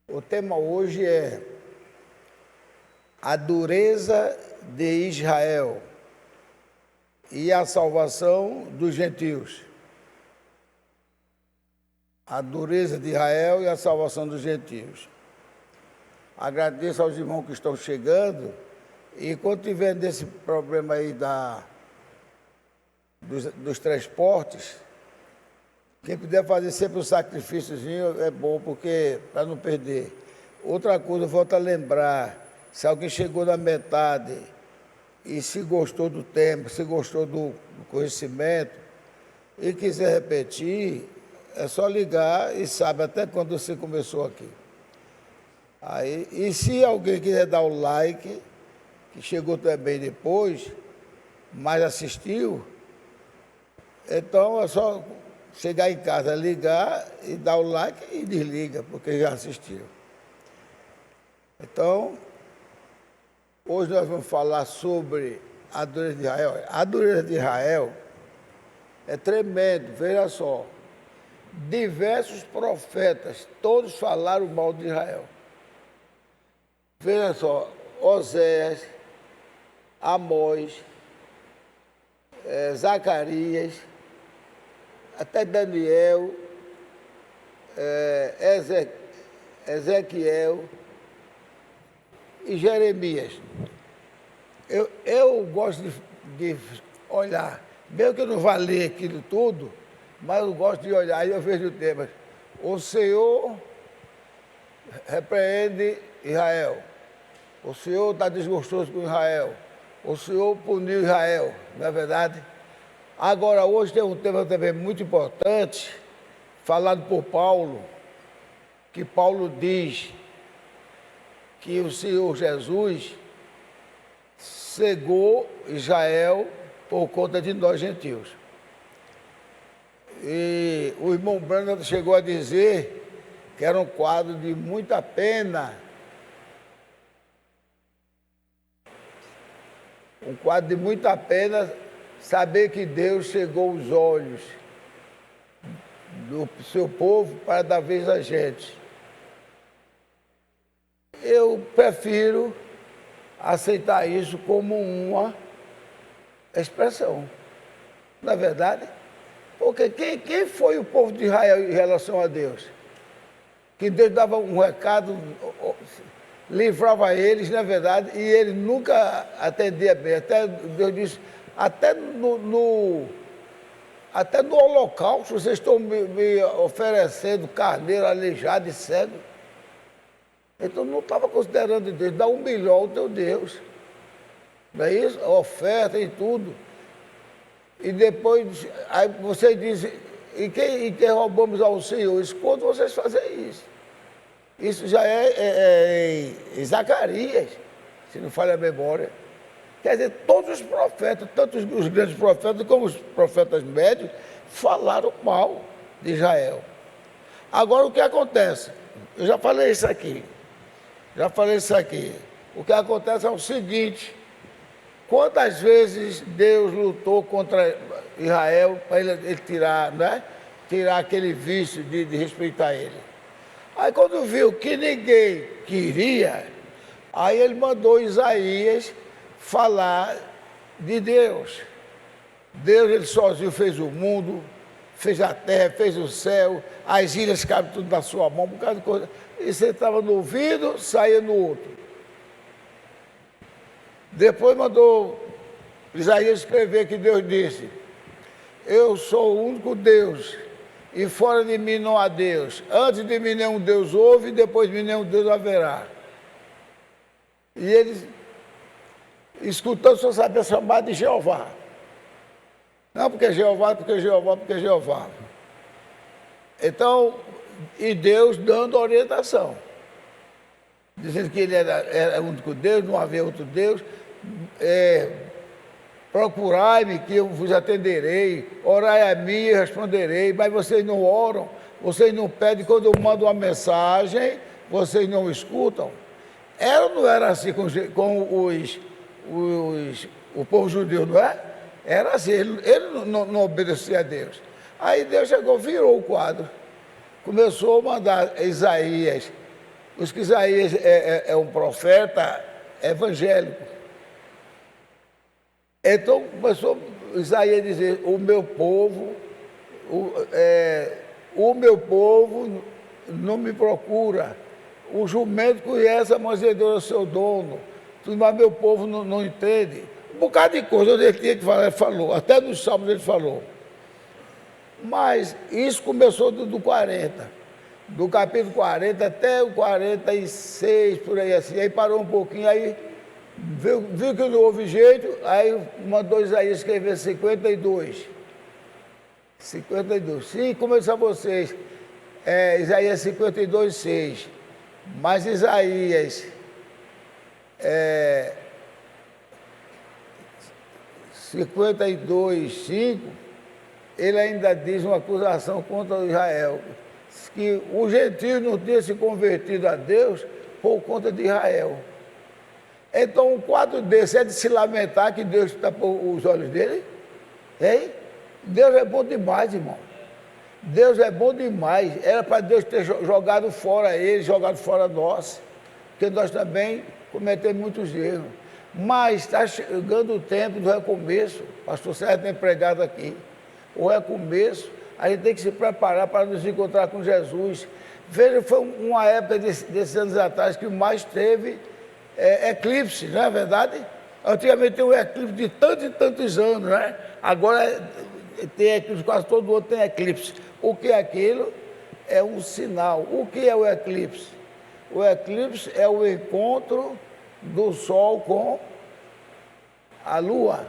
O tema hoje é a dureza de Israel e a salvação dos gentios. A dureza de Israel e a salvação dos gentios. Agradeço aos irmãos que estão chegando e quando tiver desse problema aí dos transportes, quem puder fazer sempre um sacrifíciozinho é bom, porque para não perder. Outra coisa, volto a lembrar, se alguém chegou na metade e se gostou do tempo, se gostou do conhecimento e quiser repetir, é só ligar e sabe até quando você começou aqui. Aí, e se alguém quiser dar o like, que chegou também depois, mas assistiu, então é só chegar em casa, ligar e dar o like e desliga, porque já assistiu. Então, hoje nós vamos falar sobre a dureza de Israel. A dureza de Israel é tremendo, veja só. Diversos profetas, todos falaram mal de Israel. Veja só, Oséias, Amós, Zacarias, até Daniel, Ezequiel e Jeremias. Eu gosto de olhar, mesmo que eu não vá ler aquilo tudo, mas eu gosto de olhar, aí eu vejo o tema. O Senhor repreende Israel. O Senhor está desgostoso com Israel. O Senhor puniu Israel, não é verdade? Agora, hoje tem um tema também muito importante, falado por Paulo, que Paulo diz que o Senhor Jesus cegou Israel por conta de nós gentios. E o irmão Brandon chegou a dizer que era um quadro de muita pena, saber que Deus cegou os olhos do seu povo para dar vez a gente. Eu prefiro aceitar isso como uma expressão, não é verdade? Porque quem foi o povo de Israel em relação a Deus? Que Deus dava um recado, livrava eles, na verdade, e ele nunca atendia bem. Até Deus disse, até no holocausto vocês estão me oferecendo carneiro aleijado e cego. Então não estava considerando Deus, dá um milhão ao teu Deus. Não é isso? A oferta e tudo. E depois, aí você diz, e quem roubamos ao Senhor? Isso quando vocês fazem isso. Isso já é Zacarias, se não falha a memória. Quer dizer, todos os profetas, tanto os grandes profetas como os profetas médios, falaram mal de Israel. Agora o que acontece? Eu já falei isso aqui. O que acontece é o seguinte: quantas vezes Deus lutou contra Israel para ele tirar, né? Tirar aquele vício de respeitar ele. Aí quando viu que ninguém queria, aí ele mandou Isaías falar de Deus. Deus, ele sozinho fez o mundo, fez a terra, fez o céu, as ilhas cabem tudo na sua mão, por causa de coisa. E você estava no ouvido, saía no outro. Depois mandou Isaías escrever que Deus disse: eu sou o único Deus, e fora de mim não há Deus. Antes de mim nenhum Deus houve, e depois de mim nenhum Deus haverá. E eles, escutando, só sabia chamar de Jeová. Não porque Jeová. Então, e Deus dando orientação, dizendo que ele era o único Deus, não havia outro Deus. Procurai-me que eu vos atenderei, orai a mim e responderei, mas vocês não oram, vocês não pedem, quando eu mando uma mensagem, vocês não escutam. Era ou não era assim com o povo judeu, não é? Era assim, ele não obedecia a Deus. Aí Deus chegou, virou o quadro, começou a mandar Isaías Os que Isaías é um profeta evangélico. Então começou Isaías a dizer, o meu povo não me procura. O jumento conhece a manjedoura do seu dono, mas meu povo não entende. Um bocado de coisa ele tinha que falar, ele falou, até nos Salmos ele falou. Mas isso começou do 40, do capítulo 40 até o 46, por aí assim. Aí parou um pouquinho, aí viu que não houve jeito, aí mandou Isaías escrever 52. 52. Sim, como eu disse a vocês, Isaías 52, 6. Mas Isaías 52, 5, ele ainda diz uma acusação contra Israel, que os gentios não tinham se convertido a Deus por conta de Israel. Então, um quadro desse é de se lamentar que Deus tapou os olhos dele? Hein? Deus é bom demais, irmão. Deus é bom demais. Era para Deus ter jogado fora ele, jogado fora nós, porque nós também cometemos muitos erros. Mas está chegando o tempo do recomeço. O pastor Sérgio tem pregado aqui. O recomeço, a gente tem que se preparar para nos encontrar com Jesus. Veja, foi uma época desses anos atrás que mais teve eclipse, não é verdade? Antigamente tem um eclipse de tantos e tantos anos, né? Agora tem eclipse, quase todo ano tem eclipse. O que é aquilo? É um sinal. O que é o eclipse? O eclipse é o encontro do Sol com a Lua,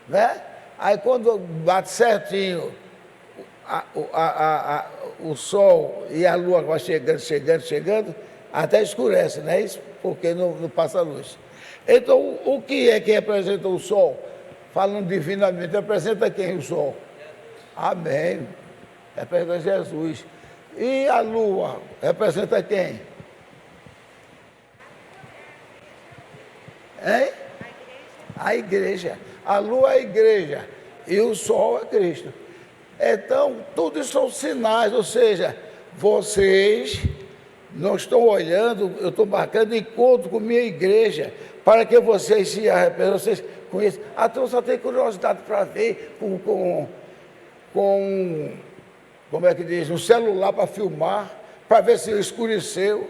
né? Aí quando bate certinho o Sol e a Lua vai chegando, até escurece, não é isso? Porque não passa luz. Então, o que é que representa o Sol? Falando divinamente, representa quem o Sol? Amém. Representa Jesus. E a Lua representa quem? Hein? A igreja. A Lua é a igreja. E o Sol é Cristo. Então, tudo isso são sinais, ou seja, vocês não estão olhando, eu estou marcando encontro com minha igreja, para que vocês se arrependam, vocês conheçam. A turma só tem curiosidade para ver como é que diz, um celular para filmar, para ver se escureceu.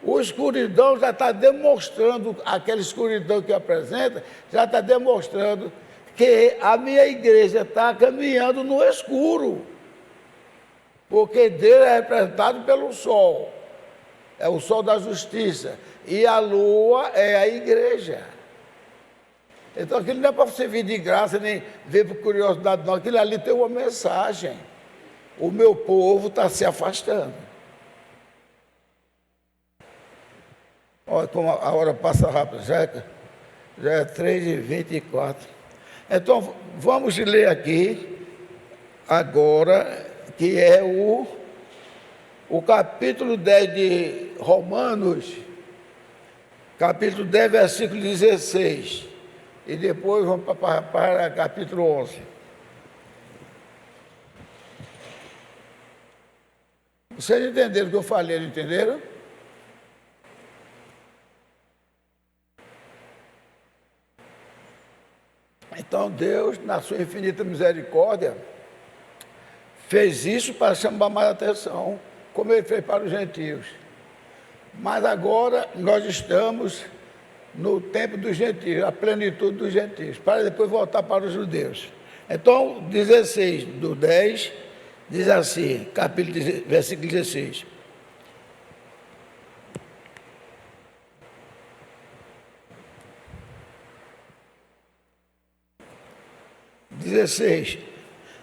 O escuridão já está demonstrando, aquela escuridão que apresenta, já está demonstrando que a minha igreja está caminhando no escuro. Porque Deus é representado pelo sol, é o sol da justiça, e a lua é a igreja. Então aquilo não é para você vir de graça, nem ver por curiosidade, não. Aquilo ali tem uma mensagem. O meu povo está se afastando. Olha como a hora passa rápido, já é 3h24. Então, vamos ler aqui, agora, que é o capítulo 10 de Romanos, capítulo 10, versículo 16. E depois vamos para capítulo 11. Vocês entenderam o que eu falei, não entenderam? Então Deus, na sua infinita misericórdia, fez isso para chamar mais atenção, como ele fez para os gentios. Mas agora nós estamos no tempo dos gentios, a plenitude dos gentios, para depois voltar para os judeus. Então, 16 do 10, diz assim, versículo 16.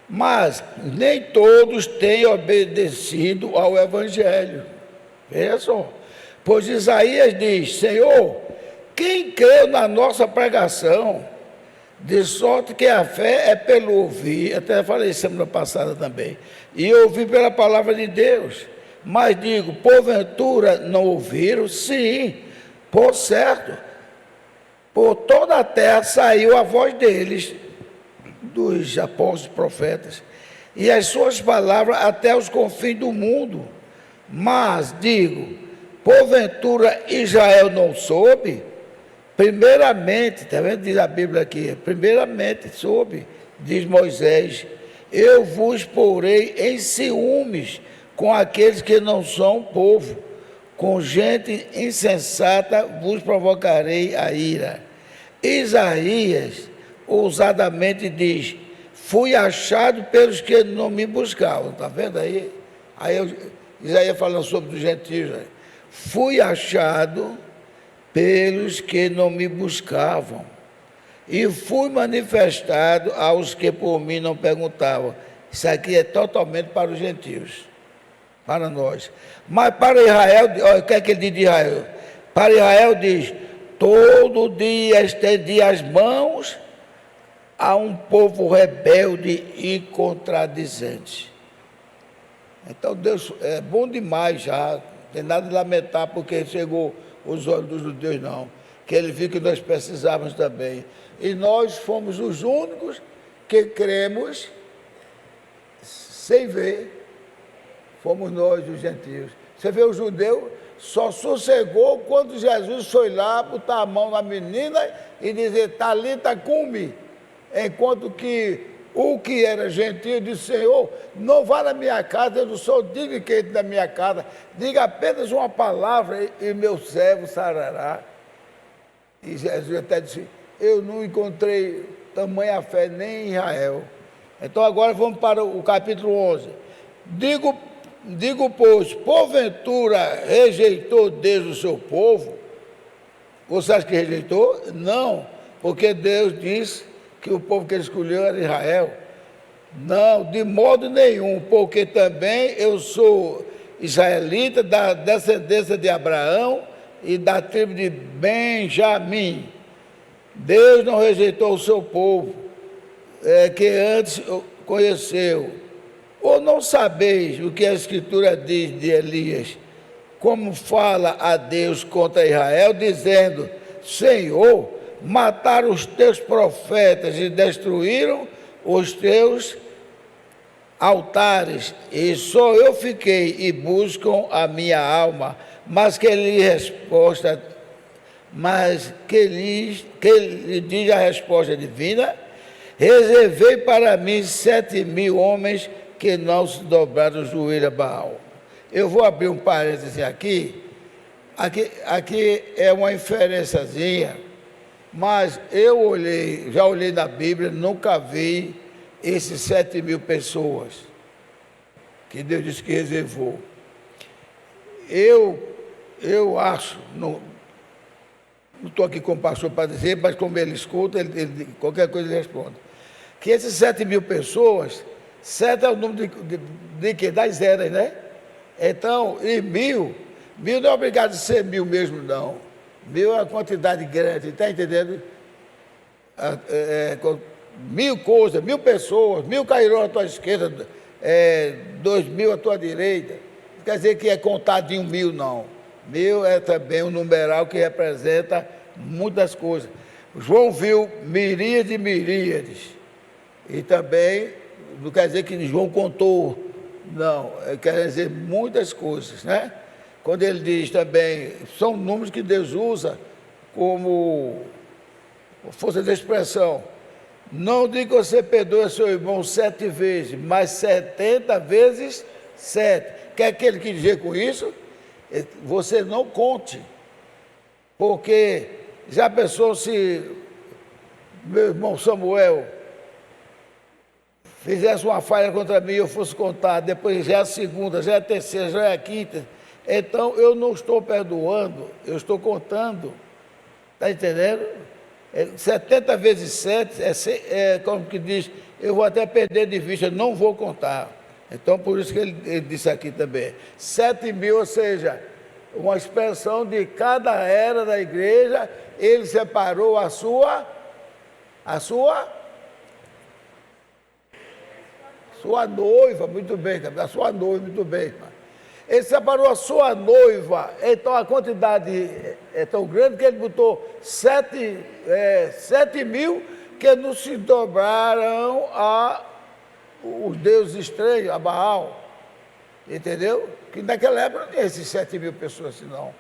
Mas nem todos têm obedecido ao Evangelho. Veja só. Pois Isaías diz, Senhor, quem creu na nossa pregação? De sorte que a fé é pelo ouvir, até falei semana passada também, e ouvir pela palavra de Deus. Mas digo, porventura não ouviram? Sim, por certo. Por toda a terra saiu a voz deles, dos apóstolos profetas, e as suas palavras até os confins do mundo. Mas digo, porventura Israel não soube? Primeiramente, está vendo? Diz a Bíblia aqui, primeiramente soube, diz Moisés, eu vos porei em ciúmes com aqueles que não são povo, com gente insensata vos provocarei a ira. Isaías ousadamente diz, fui achado pelos que não me buscavam, está vendo aí? Isaías falando sobre os gentios, né? Fui achado pelos que não me buscavam, e fui manifestado aos que por mim não perguntavam. Isso aqui é totalmente para os gentios, para nós. Mas para Israel, olha, o que é que ele diz de Israel? Para Israel diz, todo dia estendi as mãos a um povo rebelde e contradizente. Então Deus é bom demais já, não tem nada de lamentar porque chegou os olhos dos judeus não, que ele viu que nós precisávamos também. E nós fomos os únicos que cremos sem ver, fomos nós os gentios. Você vê, o judeu só sossegou quando Jesus foi lá botar a mão na menina e dizer, Talita cumi, enquanto que o que era gentil disse, Senhor, não vá na minha casa, eu não sou digno que entre na minha casa, diga apenas uma palavra e meu servo sarará. E Jesus até disse, eu não encontrei tamanha fé nem em Israel. Então agora vamos para o capítulo 11. Digo, pois, porventura rejeitou Deus o seu povo? Você acha que rejeitou? Não, porque Deus disse que o povo que ele escolheu era Israel. Não, de modo nenhum, porque também eu sou israelita da descendência de Abraão e da tribo de Benjamim. Deus não rejeitou o seu povo, que antes conheceu. Ou não sabeis o que a Escritura diz de Elias, como fala a Deus contra Israel, dizendo, Senhor, mataram os teus profetas e destruíram os teus altares, e só eu fiquei e buscam a minha alma, mas que lhe diz a resposta divina, reservei para mim 7.000 homens que não se dobraram o joelho a Baal. Eu vou abrir um parêntese aqui é uma inferenciazinha, mas já olhei na Bíblia, nunca vi esses 7.000 pessoas que Deus disse que reservou. Eu acho, não estou aqui com o pastor para dizer, mas como ele escuta, qualquer coisa ele responde, que esses 7.000 pessoas, 7 é o número de que? Das eras, né? Então, e 1.000 não é obrigado a ser 1.000 mesmo, não. 1.000 é uma quantidade grande, está entendendo? 1.000 coisas, 1.000 pessoas, 1.000 cairão à tua esquerda, 2.000 à tua direita. Não quer dizer que é contado em 1.000, não. 1.000 é também um numeral que representa muitas coisas. João viu miríades e miríades. E também, não quer dizer que João contou, não. Quer dizer muitas coisas, né? Quando ele diz também, são números que Deus usa como força de expressão. Não diga que você perdoa seu irmão 7 vezes, mas 70 vezes 7. Quer que ele quer dizer com isso? Você não conte. Porque já pensou se meu irmão Samuel fizesse uma falha contra mim e eu fosse contar, depois já é a segunda, já é a terceira, já é a quinta. Então, eu não estou perdoando, eu estou contando. Está entendendo? 70 vezes 7, como que diz, eu vou até perder de vista, não vou contar. Então, por isso que ele disse aqui também. 7.000, ou seja, uma expressão de cada era da igreja, ele separou a sua noiva, muito bem, a sua noiva, muito bem, irmão. Ele separou a sua noiva, então a quantidade é tão grande que ele botou 7.000 que não se dobraram a os deuses estranhos, a Baal. Entendeu? Que naquela época não tinha esses 7 mil pessoas assim, não.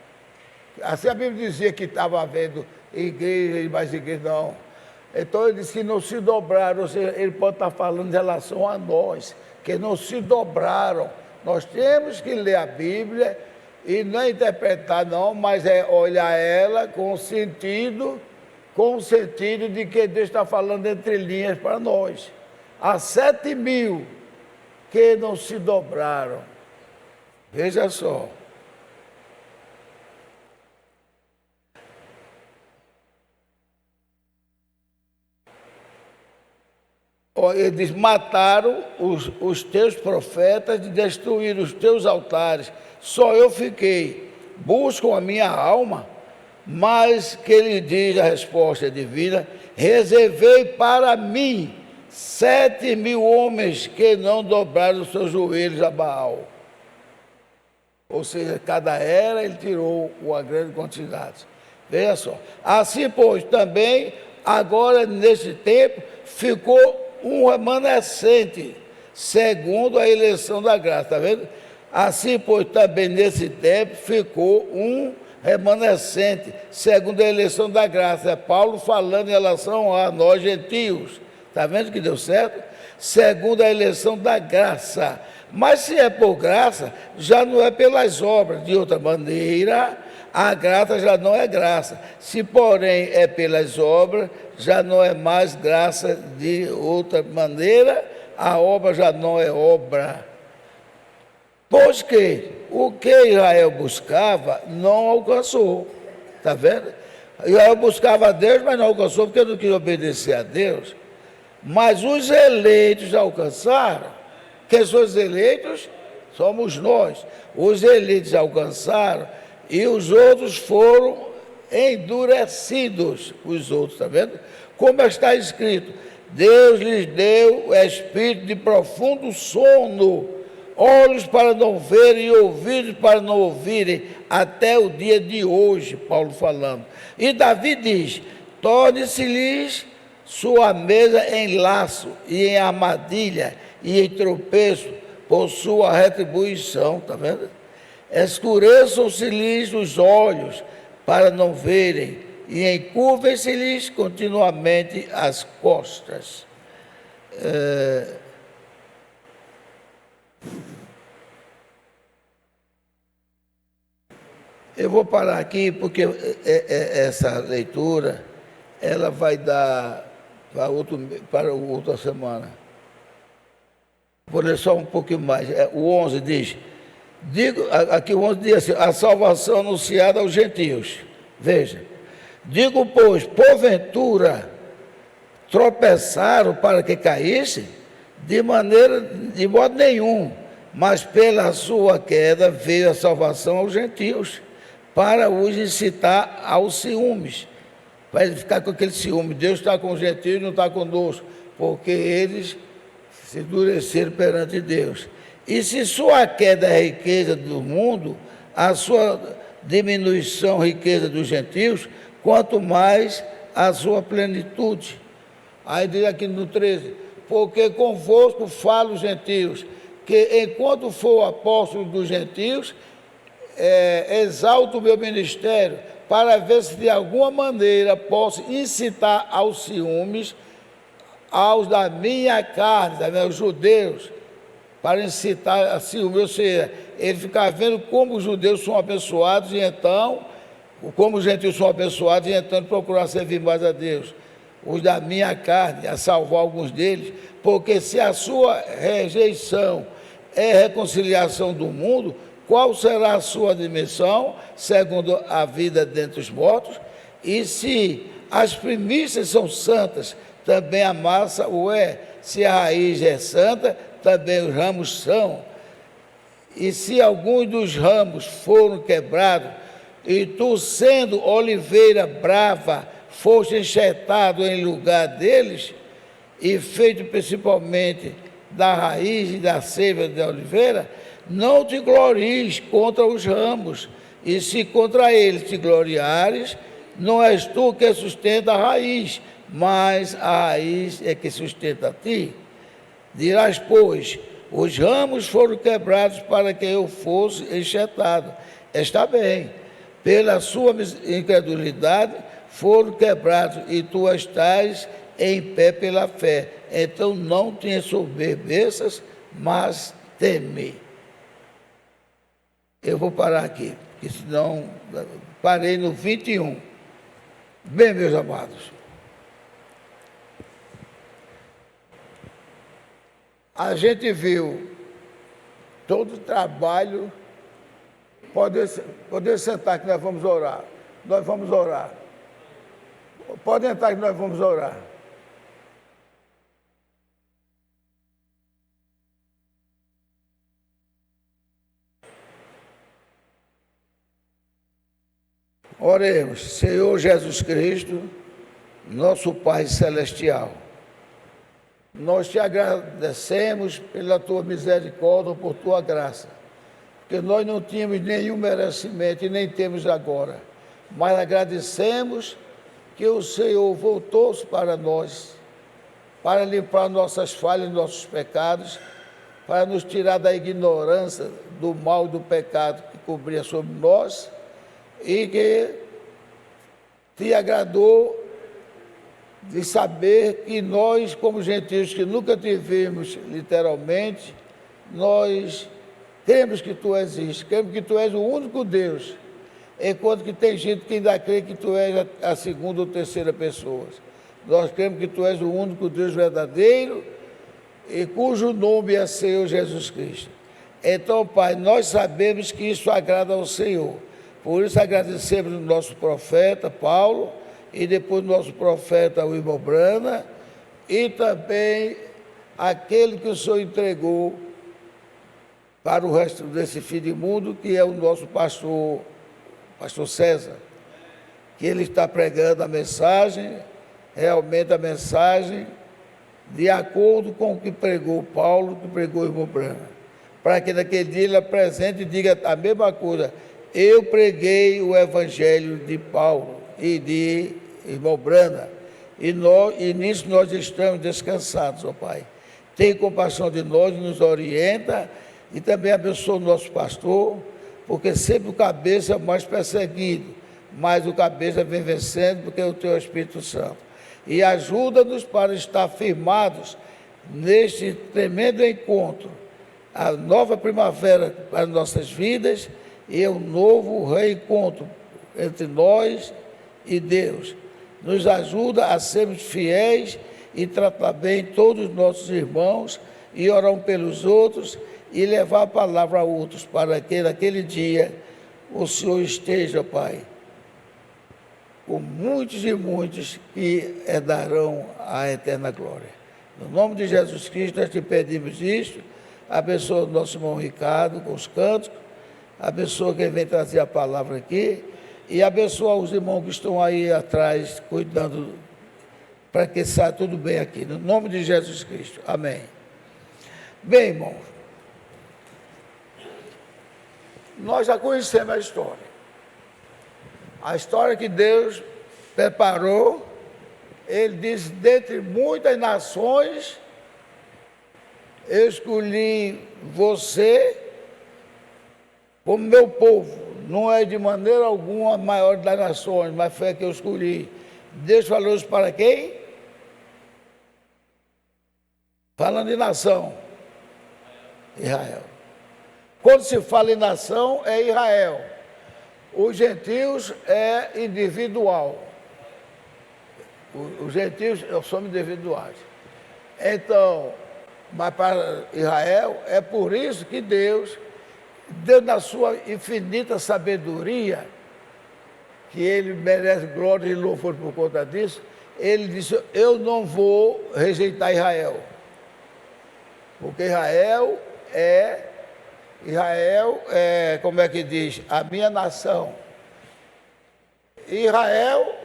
Assim a Bíblia dizia que estava havendo igreja e mais igreja, não. Então ele disse que não se dobraram, ou seja, ele pode estar falando em relação a nós, que não se dobraram. Nós temos que ler a Bíblia e não interpretar não, mas é olhar ela com o sentido de que Deus está falando entre linhas para nós. Há 7 mil que não se dobraram. Veja só. Ele diz, mataram os teus profetas e destruíram os teus altares. Só eu fiquei. Buscam a minha alma. Mas que ele diz a resposta divina, reservei para mim 7 mil homens que não dobraram os seus joelhos a Baal. Ou seja, cada era ele tirou uma grande quantidade. Veja só. Assim, pois, também, agora neste tempo, ficou um remanescente, segundo a eleição da graça, está vendo? Assim, pois, também nesse tempo ficou um remanescente, segundo a eleição da graça. É Paulo falando em relação a nós gentios, está vendo que deu certo? Segundo a eleição da graça. Mas se é por graça, já não é pelas obras. De outra maneira, a graça já não é graça. Se, porém, é pelas obras, já não é mais graça. De outra maneira, a obra já não é obra. Pois que o que Israel buscava não alcançou. Está vendo? Israel buscava a Deus, mas não alcançou porque não queria obedecer a Deus. Mas os eleitos alcançaram. Quem são os eleitos? Somos nós. Os eleitos alcançaram e os outros foram endurecidos. Os outros, está vendo? Como está escrito, Deus lhes deu o espírito de profundo sono, olhos para não verem e ouvidos para não ouvirem, até o dia de hoje, Paulo falando. E Davi diz, torne-se-lhes sua mesa em laço e em armadilha e em tropeço por sua retribuição, está vendo? Escureçam-se-lhes os olhos para não verem e encurvem-se-lhes continuamente as costas. Eu vou parar aqui porque essa leitura ela vai dar para outra semana. Vou ler só um pouquinho mais. O 11 diz, aqui o 11 diz assim, a salvação anunciada aos gentios. Veja, digo, pois, porventura tropeçaram para que caíssem? De modo nenhum, mas pela sua queda veio a salvação aos gentios, para os incitar aos ciúmes. Para ele ficar com aquele ciúme, Deus está com os gentios e não está conosco, porque eles se endureceram perante Deus. E se sua queda é a riqueza do mundo, a sua diminuição, riqueza dos gentios, quanto mais a sua plenitude. Aí diz aqui no 13, porque convosco falo os gentios, que enquanto for apóstolo dos gentios, exalto o meu ministério, para ver se de alguma maneira posso incitar aos ciúmes aos da minha carne, os judeus, para incitar a ciúme, ou seja, ele ficava vendo como os judeus são abençoados e então, como os gentios são abençoados e então procurar servir mais a Deus. Os da minha carne, a salvar alguns deles, porque se a sua rejeição é reconciliação do mundo, qual será a sua dimensão, segundo a vida dentre os mortos? E se as primícias são santas, também a massa o é. Se a raiz é santa, também os ramos são. E se alguns dos ramos foram quebrados, e tu, sendo oliveira brava, foste enxertado em lugar deles, e feito principalmente da raiz e da seiva da oliveira, não te glories contra os ramos, e se contra eles te gloriares, não és tu que sustenta a raiz, mas a raiz é que sustenta a ti. Dirás, pois, Os ramos foram quebrados para que eu fosse enxertado. Está bem. Pela sua incredulidade foram quebrados, e tu estás em pé pela fé. Então não te ensoberbeças, mas teme. Eu vou parar aqui, porque senão parei no 21. Bem, meus amados, a gente viu todo o trabalho. Pode sentar que nós vamos orar. Nós vamos orar. Pode entrar que nós vamos orar. Oremos. Senhor Jesus Cristo, nosso Pai Celestial, nós te agradecemos pela tua misericórdia, por tua graça, porque nós não tínhamos nenhum merecimento e nem temos agora, mas agradecemos que o Senhor voltou-se para nós, para limpar nossas falhas, nossos pecados, para nos tirar da ignorância, do mal e do pecado que cobria sobre nós, e que te agradou de saber que nós, como gentios que nunca te vimos literalmente, nós cremos que tu existes, cremos que tu és o único Deus, enquanto que tem gente que ainda crê que tu és a segunda ou terceira pessoa. Nós cremos que tu és o único Deus verdadeiro e cujo nome é Senhor Jesus Cristo. Então, Pai, nós sabemos que isso agrada ao Senhor. Por isso agradecemos o nosso profeta Paulo e depois o nosso profeta Wilmer Brana e também aquele que o Senhor entregou para o resto desse fim de mundo, que é o nosso pastor César, que ele está pregando a mensagem, realmente a mensagem, de acordo com o que pregou Paulo, que pregou Wilmer Brana, para que naquele dia ele apresente e diga a mesma coisa. Eu preguei o evangelho de Paulo e de irmão Brana, e nisso nós estamos descansados, ó Pai. Tem compaixão de nós, nos orienta e também abençoa o nosso pastor, porque sempre o cabeça é o mais perseguido, mas o cabeça vem vencendo porque é o teu Espírito Santo. E ajuda-nos para estar firmados neste tremendo encontro, a nova primavera para nossas vidas, e um novo reencontro entre nós e Deus. Nos ajuda a sermos fiéis e tratar bem todos os nossos irmãos e orar pelos outros e levar a palavra a outros, para que naquele dia o Senhor esteja, Pai, com muitos e muitos que herdarão a eterna glória. No nome de Jesus Cristo nós te pedimos isto. Abençoa o nosso irmão Ricardo com os cantos, abençoa quem vem trazer a palavra aqui e abençoa os irmãos que estão aí atrás, cuidando, para que saia tudo bem aqui. No nome de Jesus Cristo. Amém. Bem, irmãos, nós já conhecemos a história. A história que Deus preparou, Ele disse, dentre muitas nações, eu escolhi você como meu povo. Não é de maneira alguma a maior das nações, mas foi a que eu escolhi. Deus falou isso para quem? Falando de nação, Israel. Quando se fala em nação, é Israel. Os gentios é individual. Os gentios são individuais. Então, mas para Israel, é por isso que Deus, na sua infinita sabedoria, que Ele merece glória e louvor por conta disso, Ele disse, eu não vou rejeitar Israel. Porque Israel é, como é que diz, a minha nação. Israel,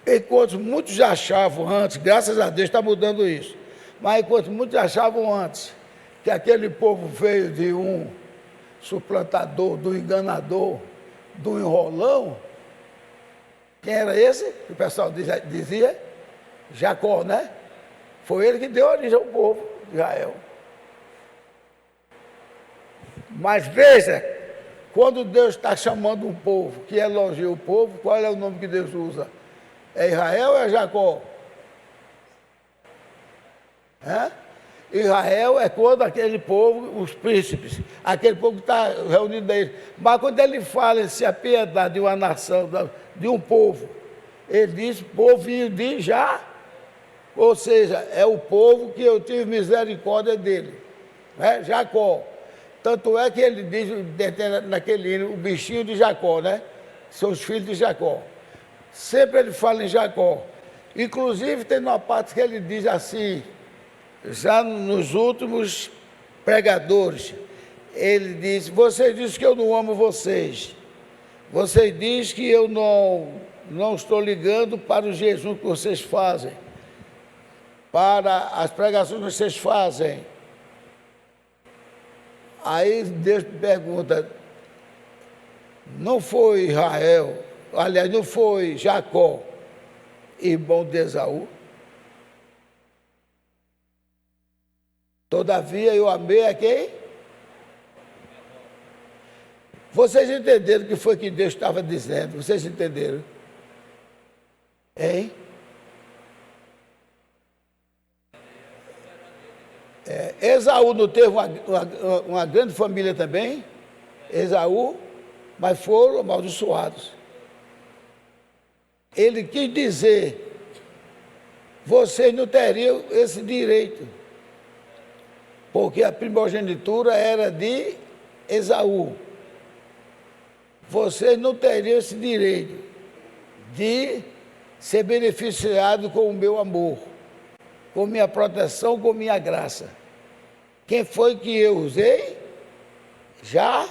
enquanto muitos achavam antes, graças a Deus está mudando isso, mas enquanto muitos achavam antes que aquele povo veio de um suplantador, do enganador, do enrolão, quem era esse? O pessoal dizia Jacó, né? Foi ele que deu origem ao povo. de Israel. Mas veja, quando Deus está chamando um povo, que elogia o povo, qual é o nome que Deus usa? É Israel ou é Jacó? Israel é quando aquele povo, os príncipes, aquele povo que está reunido aí. Mas quando ele fala em se apiedar de uma nação, de um povo, ele diz povinho de já, ou seja, é o povo que eu tive misericórdia dele, né? Jacó. Tanto é que ele diz naquele hino, o bichinho de Jacó, né? São os filhos de Jacó. Sempre ele fala em Jacó. Inclusive tem uma parte que ele diz assim, já nos últimos pregadores, ele diz, vocês dizem que eu não amo vocês. Vocês dizem que eu não estou ligando para o jejum que vocês fazem, para as pregações que vocês fazem. Aí Deus pergunta, não foi Israel, aliás, não foi Jacó, irmão de Esaú? Todavia eu amei a quem? Vocês entenderam o que foi que Deus estava dizendo? Vocês entenderam? Hein? Esaú não teve uma grande família também? Esaú, mas foram amaldiçoados. Ele quis dizer, vocês não teriam esse direito, porque a primogenitura era de Esaú. Vocês não teriam esse direito de ser beneficiado com o meu amor, com minha proteção, com minha graça. Quem foi que eu usei? Jacó.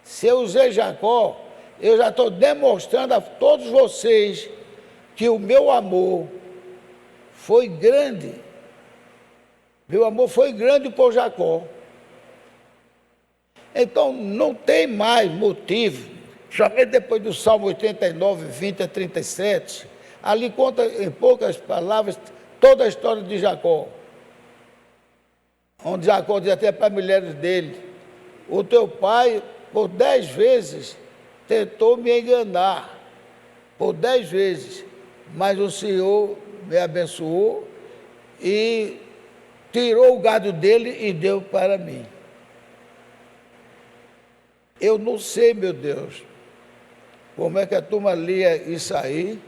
Se eu usei Jacó, eu já estou demonstrando a todos vocês que o meu amor foi grande. Meu amor foi grande por Jacó. Então, não tem mais motivo, somente depois do Salmo 89, 20 a 37, ali conta em poucas palavras toda a história de Jacó, onde Jacó diz até para as mulheres dele, o teu pai, por 10 vezes, tentou me enganar, por 10 vezes, mas o Senhor me abençoou e tirou o gado dele e deu para mim. Eu não sei, meu Deus, como é que a turma lia isso aí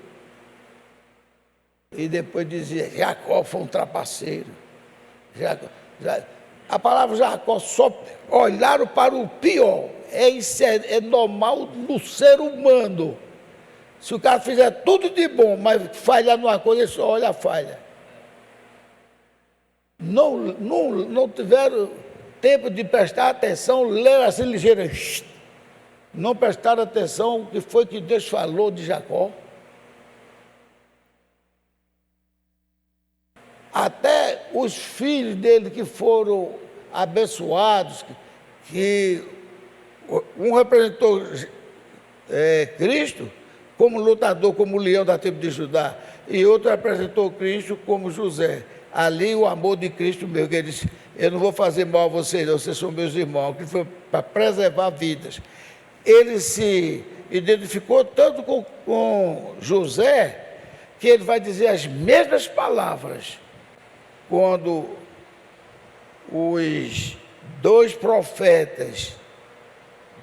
e depois dizia, Jacó foi um trapaceiro. A palavra Jacó só olharam para o pior. Isso é normal no ser humano. Se o cara fizer tudo de bom, mas falhar numa coisa, ele só olha a falha. Não tiveram tempo de prestar atenção, ler assim ligeiro. Não prestaram atenção o que foi que Deus falou de Jacó. Até os filhos dele que foram abençoados, que um representou Cristo como lutador, como leão da tribo de Judá, e outro representou Cristo como José. Ali o amor de Cristo meu, que ele disse, eu não vou fazer mal a vocês, não, vocês são meus irmãos, que foi para preservar vidas. Ele se identificou tanto com José, que ele vai dizer as mesmas palavras quando os 2 profetas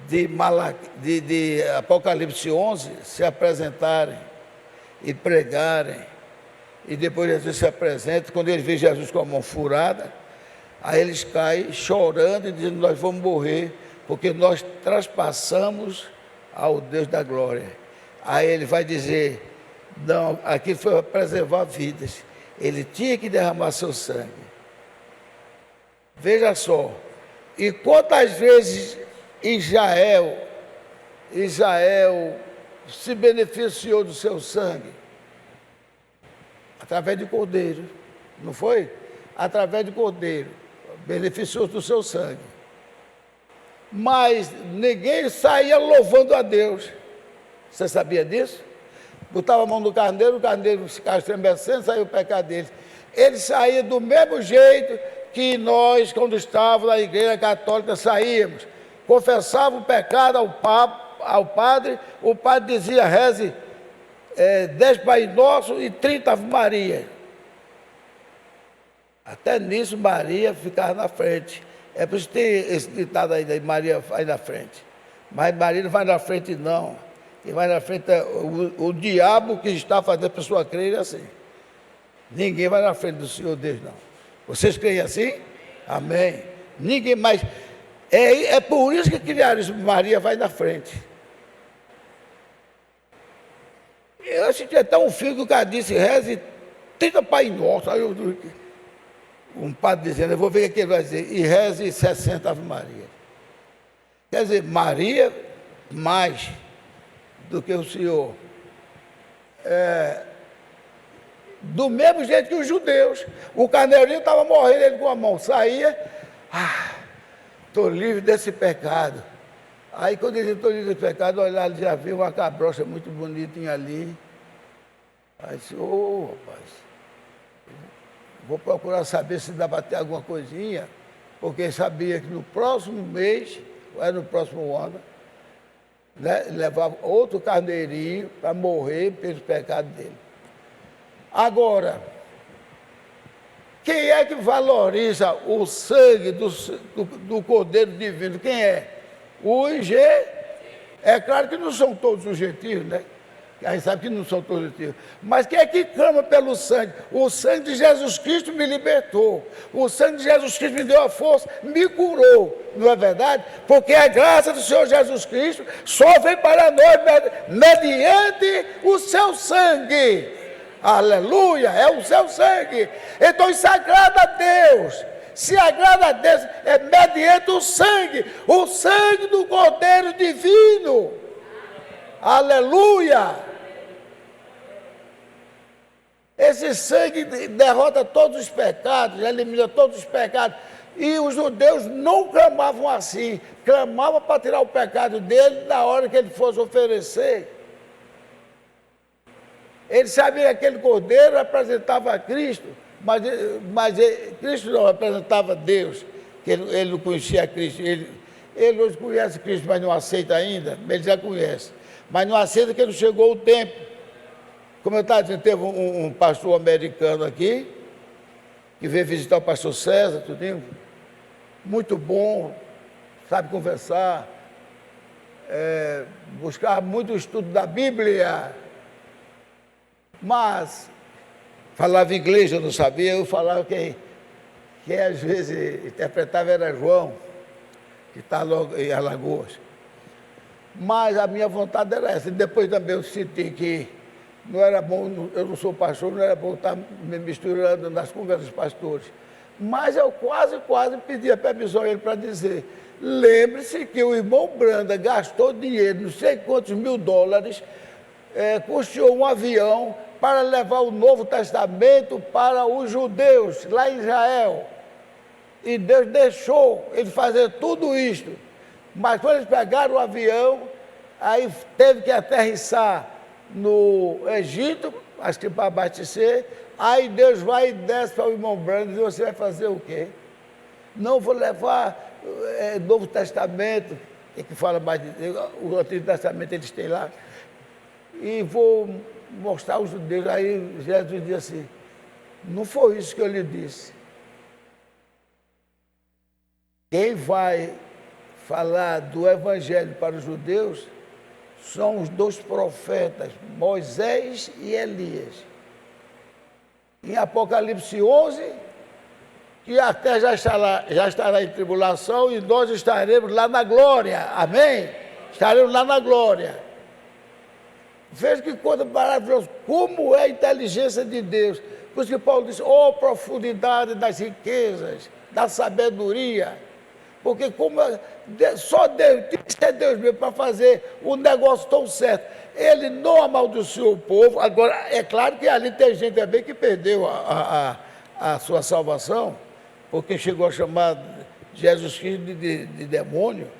de Apocalipse 11 se apresentarem e pregarem, e depois Jesus se apresenta, quando eles veem Jesus com a mão furada, aí eles caem chorando e dizendo, nós vamos morrer, porque nós traspassamos ao Deus da glória. Aí ele vai dizer, não, aqui foi para preservar vidas, ele tinha que derramar seu sangue. Veja só, e quantas vezes Israel se beneficiou do seu sangue? Através de cordeiro, não foi? Através de cordeiro, beneficiou do seu sangue. Mas ninguém saía louvando a Deus. Você sabia disso? Botava a mão no carneiro, o carneiro ficava estremecendo, saiu o pecado dele. Ele saía do mesmo jeito que nós, quando estávamos na igreja católica, saíamos. Confessava o pecado ao padre, o padre dizia, reze 10 Pai Nosso e 30 Ave Maria. Até nisso Maria ficava na frente. É por isso que tem esse ditado aí, Maria vai na frente. Mas Maria não vai na frente não. Quem vai na frente é o diabo que está fazendo a pessoa crer assim. Ninguém vai na frente do Senhor Deus não. Vocês creem assim? Amém. Ninguém mais. É por isso que criaram isso, Maria vai na frente. Eu assisti até um filme que o cara disse, reze 30 Pai Nosso. Aí um padre dizendo, eu vou ver o que ele vai dizer, e reze 60 Ave Maria. Quer dizer, Maria mais do que o Senhor. Do mesmo jeito que os judeus. O carneirinho estava morrendo, ele com a mão saía, estou livre desse pecado. Aí quando ele estou livre desse pecado, olha, ele já viu uma cabrocha muito bonitinha ali. Aí disse, rapaz, vou procurar saber se dá para ter alguma coisinha, porque sabia que no próximo mês, ou no próximo ano, né, levava outro carneirinho para morrer pelos pecados dele. Agora, quem é que valoriza o sangue do Cordeiro Divino? Quem é? Os gentios. É claro que não são todos os gentios, né? A gente sabe que não são todos os gentios. Mas quem é que clama pelo sangue? O sangue de Jesus Cristo me libertou. O sangue de Jesus Cristo me deu a força, me curou. Não é verdade? Porque a graça do Senhor Jesus Cristo só vem para nós mediante o seu sangue. Aleluia, é o seu sangue. Então isso agrada a Deus. Se agrada a Deus, é mediante o sangue do Cordeiro Divino. Aleluia. Esse sangue derrota todos os pecados, elimina todos os pecados. E os judeus não clamavam assim, clamavam para tirar o pecado dele na hora que ele fosse oferecer. Ele sabia que aquele cordeiro representava Cristo, mas Cristo não representava Deus, que ele não conhecia Cristo. Ele hoje conhece Cristo, mas não aceita ainda, ele já conhece. Mas não aceita que não chegou o tempo. Como eu estava dizendo, teve um pastor americano aqui, que veio visitar o pastor César, tudinho, muito bom, sabe conversar, buscar muito estudo da Bíblia, mas falava inglês, eu não sabia, eu falava quem às vezes interpretava era João, que está em Alagoas. Mas a minha vontade era essa. E depois também eu senti que não era bom, eu não sou pastor, não era bom estar me misturando nas conversas dos pastores. Mas eu quase pedi a permissão a ele para dizer, lembre-se que o irmão Branda gastou dinheiro, não sei quantos $1000, custeou um avião para levar o Novo Testamento para os judeus, lá em Israel. E Deus deixou ele fazer tudo isto. Mas quando eles pegaram o avião, aí teve que aterrissar no Egito, acho que para abastecer, aí Deus vai e desce para o irmão Brando e diz, você vai fazer o quê? Não, vou levar Novo Testamento, que fala mais de Deus, o Antigo Testamento eles têm lá, e vou mostrar aos judeus. Aí Jesus disse assim, não foi isso que eu lhe disse. Quem vai falar do Evangelho para os judeus são os 2 profetas, Moisés e Elias. Em Apocalipse 11, que a terra já estará em tribulação e nós estaremos lá na glória, amém? Estaremos lá na glória. Veja que coisa maravilhosa, como é a inteligência de Deus. Por isso que Paulo disse, profundidade das riquezas, da sabedoria. Porque só Deus, tem que ser Deus mesmo para fazer o negócio tão certo. Ele não amaldiçoou o povo. Agora, é claro que ali tem gente também que perdeu a sua salvação, porque chegou a chamar Jesus Cristo de demônio.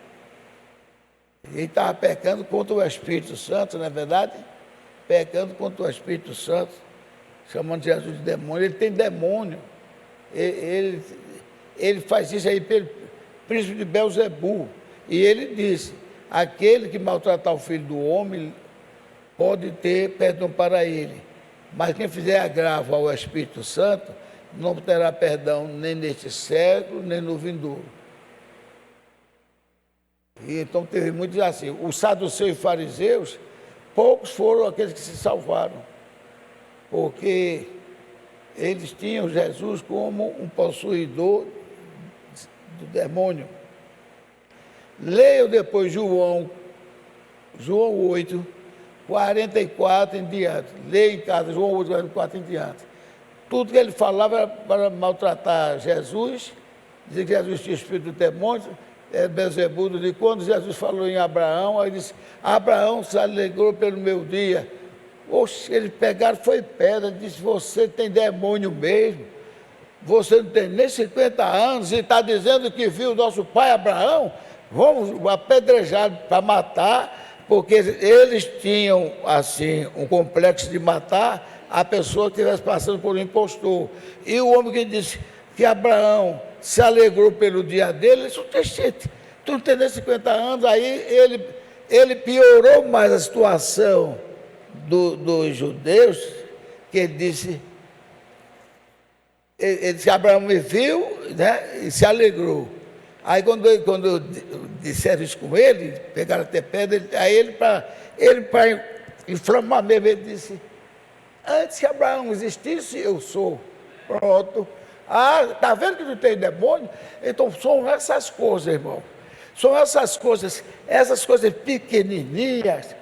Ele estava pecando contra o Espírito Santo, não é verdade? Pecando contra o Espírito Santo. chamando Jesus de demônio. Ele tem demônio. Ele faz isso aí pelo príncipe de Belzebu. E ele disse: aquele que maltratar o filho do homem pode ter perdão para ele, mas quem fizer agravo ao Espírito Santo não terá perdão nem neste século, nem no vindouro. E então teve muitos assim. Os saduceus e fariseus, poucos foram aqueles que se salvaram, porque eles tinham Jesus como um possuidor do demônio. Leiam depois João 8, 44 em diante. Leia em casa, João 8, 44 em diante. Tudo que ele falava era para maltratar Jesus, dizer que Jesus tinha espírito do demônio, Belzebu, de quando Jesus falou em Abraão, aí disse: Abraão se alegrou pelo meu dia. Oxe, eles pegaram, foi pedra, disse: você tem demônio mesmo, você não tem nem 50 anos e está dizendo que viu o nosso pai Abraão? Vamos apedrejar para matar, porque eles tinham, assim, um complexo de matar a pessoa que estivesse passando por um impostor. E o homem que disse que Abraão se alegrou pelo dia dele, ele disse: tu não tem nem 50 anos, aí ele piorou mais a situação dos judeus, que ele disse que Abraão me viu, né, e se alegrou. Aí quando disseram isso com ele, pegaram até pedra, aí ele para inflamar mesmo, ele disse: antes que Abraão existisse, eu sou. Pronto. Ah, está vendo que não tem demônio? Então são essas coisas, irmão. São essas coisas pequenininhas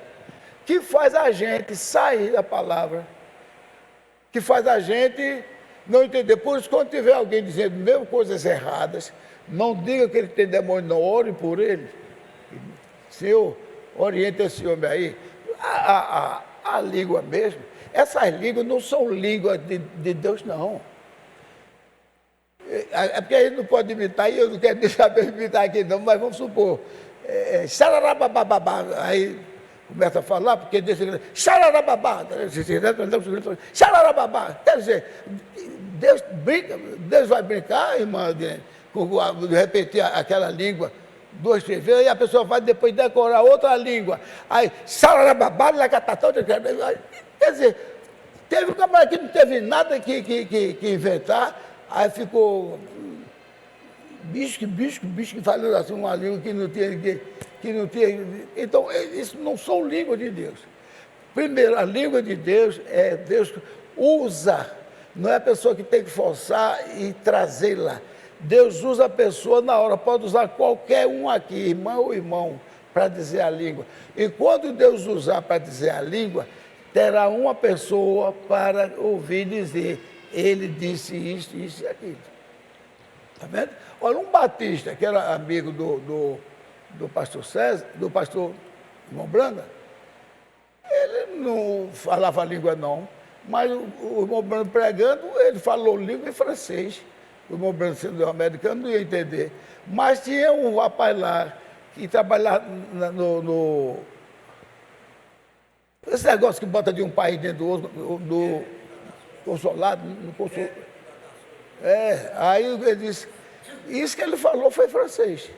que faz a gente sair da palavra, que faz a gente não entender. Por isso, quando tiver alguém dizendo mesmo coisas erradas, não diga que ele tem demônio, não, ore por ele. Senhor, orienta esse homem aí. A língua mesmo, essas línguas não são línguas de Deus, não. É porque a gente não pode imitar, e eu não quero saber imitar aqui não, mas vamos supor, aí começa a falar, porque Deus xararababá, xararababá, quer dizer, Deus vai brincar, irmã, de repetir aquela língua 2, 3 vezes, e a pessoa vai depois decorar outra língua, aí xararababá, quer dizer, teve um camarada que não teve nada que inventar, aí ficou bicho, falando assim uma língua que não tinha. Então, isso não são línguas de Deus. Primeiro, a língua de Deus é Deus que usa, não é a pessoa que tem que forçar e trazê-la. Deus usa a pessoa na hora, pode usar qualquer um aqui, irmão ou irmão, para dizer a língua. E quando Deus usar para dizer a língua, terá uma pessoa para ouvir dizer: ele disse isso, isso e aquilo. Está vendo? Olha, um batista, que era amigo do pastor César, do pastor Irmão Branda, ele não falava a língua não, mas o Irmão Branda pregando, ele falou língua em francês. O Irmão Branda, sendo americano, não ia entender. Mas tinha um rapaz lá, que trabalhava esse negócio que bota de um país dentro do outro, do consolado, no consulado. Aí ele disse, isso que ele falou foi francês.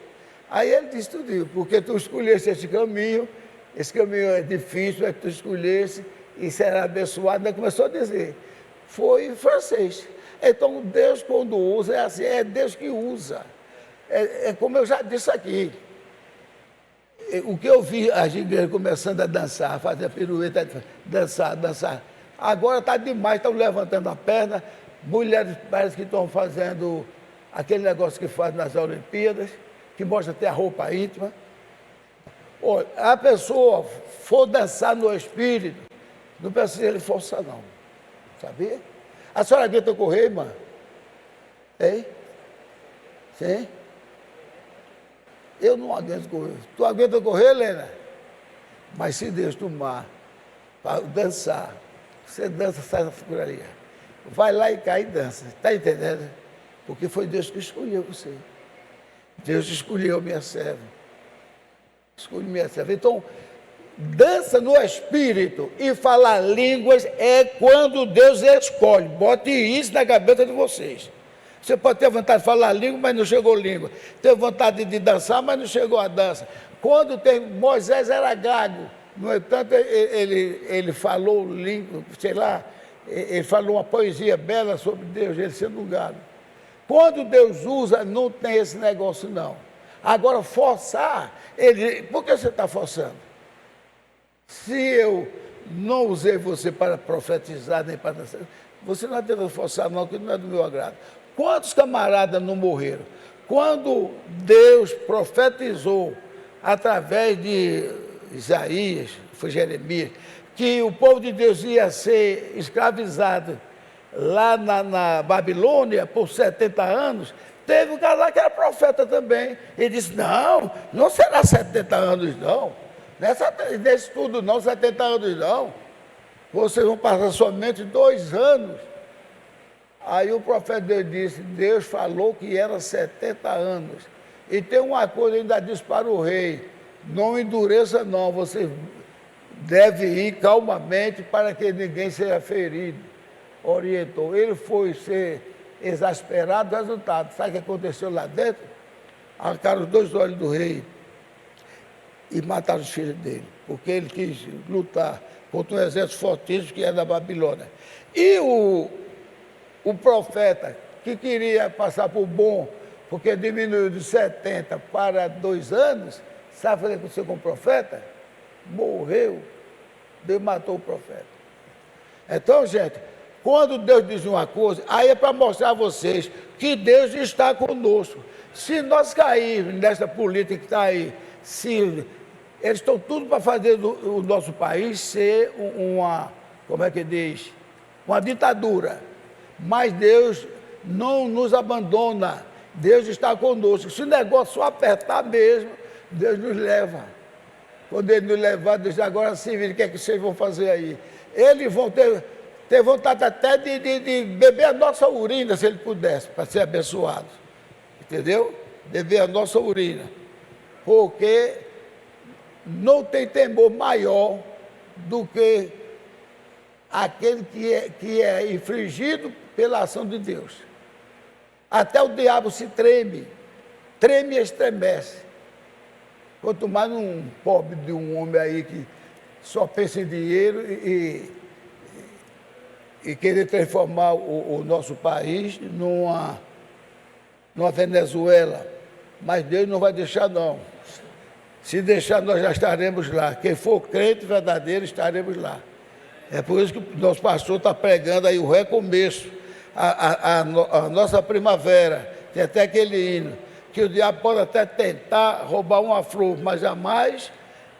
Aí ele disse tudo, porque tu escolheste esse caminho é difícil, é que tu escolhesse e será abençoado. Ele começou a dizer, foi francês. Então Deus quando usa é assim, é Deus que usa. É como eu já disse aqui, o que eu vi as igrejas começando a dançar, fazer a pirueta, dançar. Agora está demais, estão levantando a perna, mulheres parece que estão fazendo aquele negócio que faz nas Olimpíadas, que mostra até a roupa íntima. Olha, a pessoa for dançar no espírito, não precisa ele forçar não, sabia? A senhora aguenta correr, irmã? Hein? Sim? Eu não aguento correr. Tu aguenta correr, Helena? Mas se Deus tomar para dançar, você dança, sai da figuraria. Vai lá e cai e dança. Está entendendo? Porque foi Deus que escolheu você. Deus escolheu minha serva. Escolheu minha serva. Então, dança no Espírito e falar línguas é quando Deus escolhe. Bote isso na cabeça de vocês. Você pode ter vontade de falar língua, mas não chegou língua. Ter vontade de dançar, mas não chegou a dança. Quando Moisés era gago, no entanto, ele falou língua, sei lá, ele falou uma poesia bela sobre Deus, ele sendo um gago. Quando Deus usa, não tem esse negócio não. Agora, forçar, por que você está forçando? Se eu não usei você para profetizar, nem para dançar, você não adianta forçar não, que não é do meu agrado. Quantos camaradas não morreram? Quando Deus profetizou, através de Isaías, foi Jeremias, que o povo de Deus ia ser escravizado lá na Babilônia por 70 anos, teve um cara lá que era profeta também. Ele disse, não será 70 anos não, nesse tudo não, 70 anos não, vocês vão passar somente 2 anos. Aí o profeta Deus disse, Deus falou que era 70 anos. E tem uma coisa, ainda disse para o rei, não endureça não, você deve ir calmamente para que ninguém seja ferido. Orientou. Ele foi ser exasperado, resultado. Sabe o que aconteceu lá dentro? Arrancaram os 2 olhos do rei e mataram os filhos dele, porque ele quis lutar contra um exército fortíssimo que era da Babilônia. E o profeta, que queria passar por bom, porque diminuiu de 70 para 2 anos, sabe o que aconteceu com o profeta? Morreu. Deus matou o profeta. Então, gente, quando Deus diz uma coisa, aí é para mostrar a vocês que Deus está conosco. Se nós cairmos nessa política que está aí, se eles estão tudo para fazer o nosso país ser como é que diz? Uma ditadura. Mas Deus não nos abandona. Deus está conosco. Se o negócio só apertar mesmo, Deus nos leva. Quando Ele nos levar, Deus diz, agora se vira, o que é que vocês vão fazer aí? Eles vão ter vontade até de beber a nossa urina, se Ele pudesse, para ser abençoados. Entendeu? Beber a nossa urina. Porque não tem temor maior do que aquele que é infringido pela ação de Deus. Até o diabo se treme e estremece. Quanto mais um pobre de um homem aí que só pensa em dinheiro e querer transformar o nosso país numa Venezuela. Mas Deus não vai deixar não. Se deixar, nós já estaremos lá. Quem for crente verdadeiro, estaremos lá. É por isso que o nosso pastor está pregando aí o recomeço, a nossa primavera. Tem até aquele hino, que o diabo pode até tentar roubar uma flor, mas jamais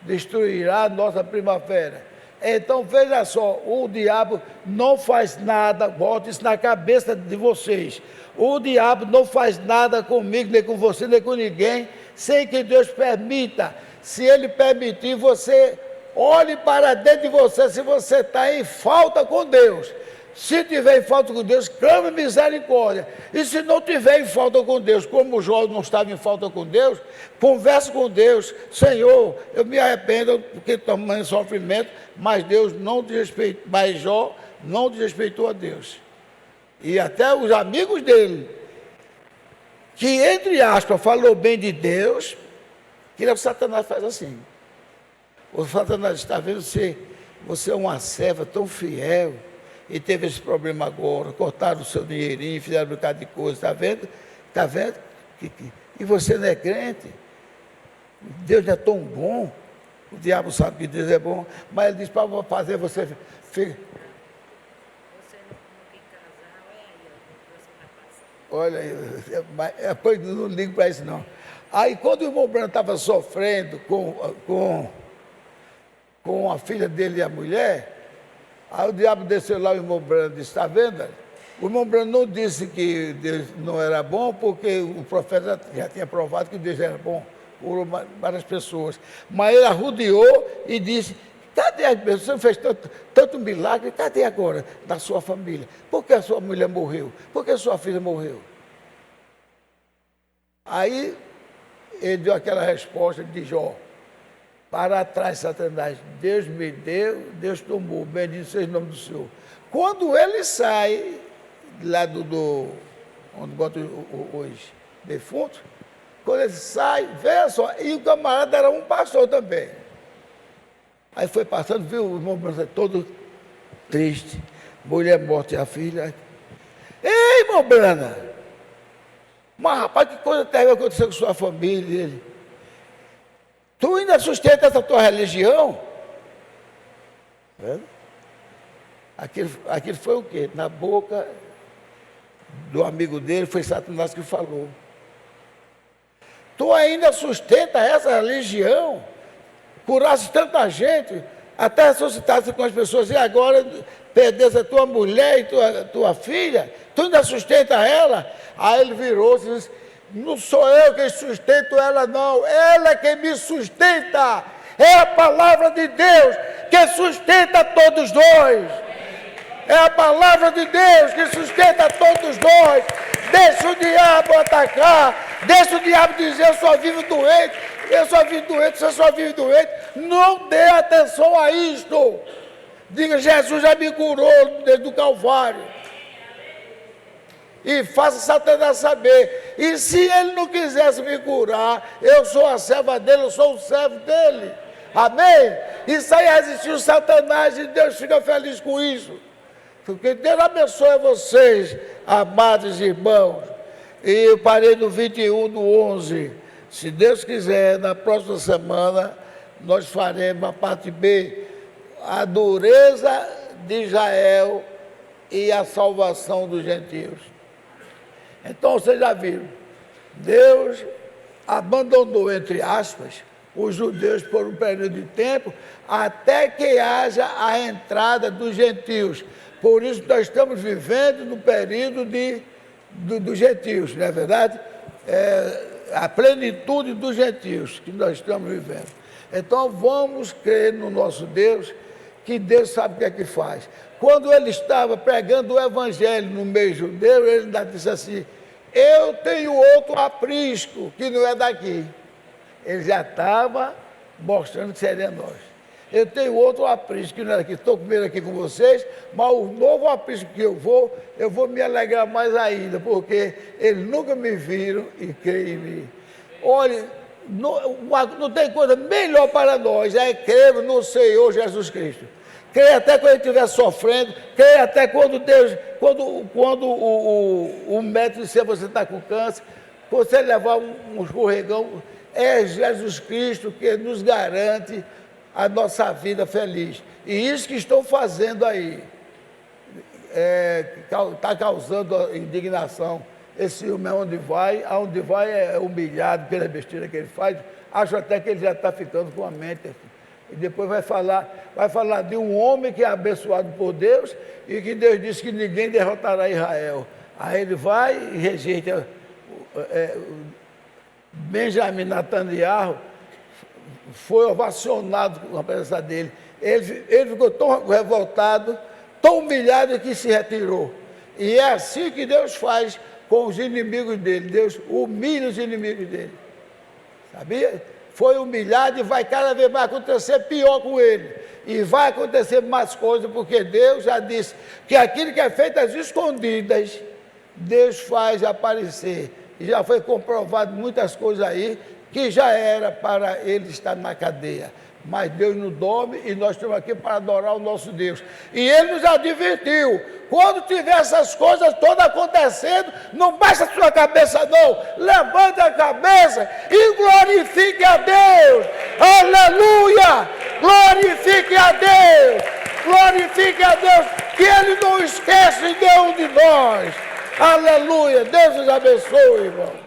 destruirá a nossa primavera. Então, veja só, o diabo não faz nada, bote isso na cabeça de vocês. O diabo não faz nada comigo, nem com você, nem com ninguém, sem que Deus permita. Se Ele permitir, você olhe para dentro de você, se você está em falta com Deus. Se tiver em falta com Deus, clame misericórdia. E se não tiver em falta com Deus, como Jó não estava em falta com Deus, converse com Deus. Senhor, eu me arrependo porque estou tomando sofrimento, mas Deus não desrespeitou, mas Jó não desrespeitou a Deus. E até os amigos dele, que entre aspas falou bem de Deus, que o Satanás faz assim. O Satanás está vendo você é uma serva tão fiel, e teve esse problema agora, cortaram o seu dinheirinho, fizeram um bocado de coisa, está vendo? Está vendo? E você não é crente? Deus não é tão bom, o diabo sabe que Deus é bom, mas ele diz para fazer você... Olha, depois não ligo para isso não. Aí quando o irmão Branco estava sofrendo com a filha dele e a mulher, aí o diabo desceu lá, o irmão Branco disse, está vendo? O irmão Branco não disse que Deus não era bom, porque o profeta já tinha provado que Deus era bom por várias pessoas. Mas ele arrodeou e disse, cadê as pessoas? Você fez tanto milagre, cadê agora da sua família? Por que a sua mulher morreu? Por que a sua filha morreu? Aí ele deu aquela resposta de Jó. para trás, Satanás. Deus me deu, Deus tomou. Bendito seja o nome do Senhor. Quando ele sai lá onde bota os defuntos, quando ele sai, veja só, e o camarada era um pastor também. Aí foi passando, viu o irmão todo triste, mulher morta e a filha. Ei, irmão Brana, mas rapaz, que coisa terrível aconteceu com sua família. Ele, tu ainda sustenta essa tua religião? Vendo? Aquilo foi o quê? Na boca do amigo dele, foi Satanás que falou. Tu ainda sustenta essa religião? Curasse tanta gente, até ressuscitasse com as pessoas, e agora perdesse a tua mulher e tua filha, tu ainda sustenta ela? Aí ele virou-se e disse, não sou eu quem sustento ela não, ela é quem me sustenta, é a palavra de Deus que sustenta todos nós, é a palavra de Deus que sustenta todos nós. Deixa o diabo atacar, deixa o diabo dizer eu só vivo doente, você só vive doente. Não dê atenção a isto. Diga, Jesus já me curou desde o Calvário. E faça Satanás saber. E se ele não quisesse me curar, eu sou a serva dele, eu sou o servo dele. Amém? Isso aí resistiu Satanás e Deus fica feliz com isso. Porque Deus abençoe vocês, amados irmãos. E eu parei no 21/11. Se Deus quiser, na próxima semana, nós faremos a parte B, a dureza de Israel e a salvação dos gentios. Então, vocês já viram, Deus abandonou, entre aspas, os judeus por um período de tempo, até que haja a entrada dos gentios. Por isso, nós estamos vivendo no período dos gentios, não é verdade? A plenitude dos gentios que nós estamos vivendo. Então, vamos crer no nosso Deus, que Deus sabe o que é que faz. Quando ele estava pregando o evangelho no meio judeu, ele ainda disse assim, eu tenho outro aprisco, que não é daqui. Ele já estava mostrando que seria nós. Eu tenho outro aprisco que não é daqui, estou comendo aqui com vocês, mas o novo aprisco que eu vou me alegrar mais ainda, porque eles nunca me viram e creem em mim. Olha, não tem coisa melhor para nós, é crer no Senhor Jesus Cristo. Creia até quando ele estiver sofrendo, creia até quando o médico disser você está com câncer, você levar um escorregão, é Jesus Cristo que nos garante a nossa vida feliz. E isso que estão fazendo aí, está causando indignação. Esse homem aonde vai é humilhado pela besteira que ele faz, acho até que ele já está ficando com a mente. E depois vai falar de um homem que é abençoado por Deus e que Deus disse que ninguém derrotará Israel. Aí ele vai e rejeita Benjamin Netanyahu, foi ovacionado com a presença dele. Ele ficou tão revoltado, tão humilhado que se retirou. E é assim que Deus faz com os inimigos dele. Deus humilha os inimigos dele. Sabia? Foi humilhado e vai cada vez mais acontecer pior com ele. E vai acontecer mais coisas, porque Deus já disse que aquilo que é feito às escondidas, Deus faz aparecer. E já foi comprovado muitas coisas aí, que já era para ele estar na cadeia. Mas Deus nos dorme e nós estamos aqui para adorar o nosso Deus. E ele nos advertiu, quando tiver essas coisas todas acontecendo, não baixa a sua cabeça não, levante a cabeça e glorifique a Deus. Aleluia! Glorifique a Deus! Glorifique a Deus, que Ele não esquece de nenhum de nós. Aleluia! Deus nos abençoe, irmão.